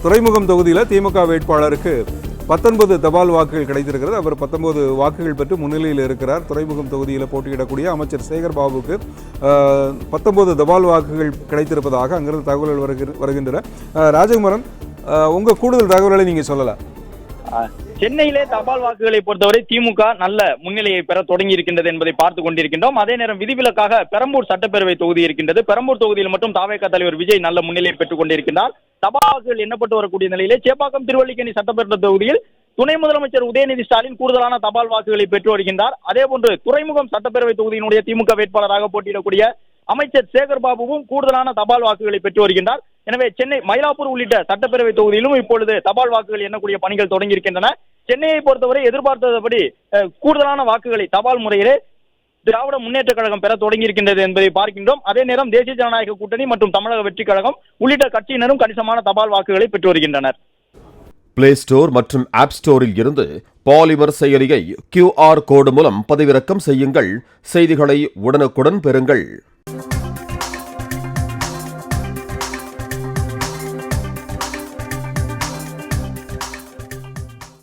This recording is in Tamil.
துறைமுகம் தொகுதியில் திமுக வேட்பாளருக்கு 19 தபால் வாக்குகள் கிடைத்திருக்கிறது. அவர் 19 வாக்குகள் பெற்று முன்னிலையில் இருக்கிறார். துறைமுகம் தொகுதியில் போட்டியிடக்கூடிய அமைச்சர் சேகர் பாபுக்கு 19 தபால் வாக்குகள் கிடைத்திருப்பதாக அங்கிருந்து தகவல்கள் வருகின்றன. ராஜகுமாரன், உங்க கூடுதல் தகவல்களை நீங்க சொல்லலாம். சென்னையிலே தபால் வாக்குகளை பொறுத்தவரை திமுக நல்ல முன்னிலையை பெற தொடங்கி இருக்கின்றது என்பதை பார்த்துக் கொண்டிருக்கின்றோம். அதே நேரம் விதிவிலக்காக பெரம்பூர் சட்டப்பேரவை தொகுதி இருக்கின்றது. பெரம்பூர் தொகுதியில் மட்டும் தாவேகா தலைவர் விஜய் நல்ல முன்னிலையை பெற்றுக் கொண்டிருக்கின்றார். தபால் வாக்குகள் எண்ணப்பட்டு வரக்கூடிய நிலையிலே சேப்பாக்கம் திருவல்லிக்கேணி சட்டப்பேரவை தொகுதியில் துணை முதலமைச்சர் உதயநிதி ஸ்டாலின் கூடுதலான தபால் வாக்குகளை பெற்று வருகின்றார். அதேபோன்று துறைமுகம் சட்டப்பேரவை தொகுதியினுடைய திமுக வேட்பாளராக போட்டியிடக்கூடிய அமைச்சர் சேகர் பாபுவும் கூடுதலான தபால் வாக்குகளை பெற்று வருகின்றார். எனவே சென்னை, மயிலாப்பூர் உள்ளிட்ட சட்டப்பேரவை தொகுதியிலும் இப்பொழுது தபால் வாக்குகள் எண்ணக்கூடிய பணிகள் தொடங்கி இருக்கின்றன. சென்னையை பொறுத்தவரை எதிர்பார்த்தபடி கூடுதலான வாக்குகளை தபால் முறையிலே திராவிட முன்னேற்ற கழகம் பெற தொடங்கி இருக்கின்றது என்பதை பார்க்கின்றோம். அதே நேரம் தேசிய ஜனநாயக கூட்டணி மற்றும் தமிழக வெற்றி கழகம் உள்ளிட்ட கட்சியினரும் கணிசமான தபால் வாக்குகளை பெற்று வருகின்றனர். பிளே ஸ்டோர் மற்றும் ஆப் ஸ்டோரில் இருந்து பாலிமர் செயலியை QR கோடு மூலம் பதிவிறக்கம் செய்யுங்கள். செய்திகளை உடனுக்குடன் பெறுங்கள்.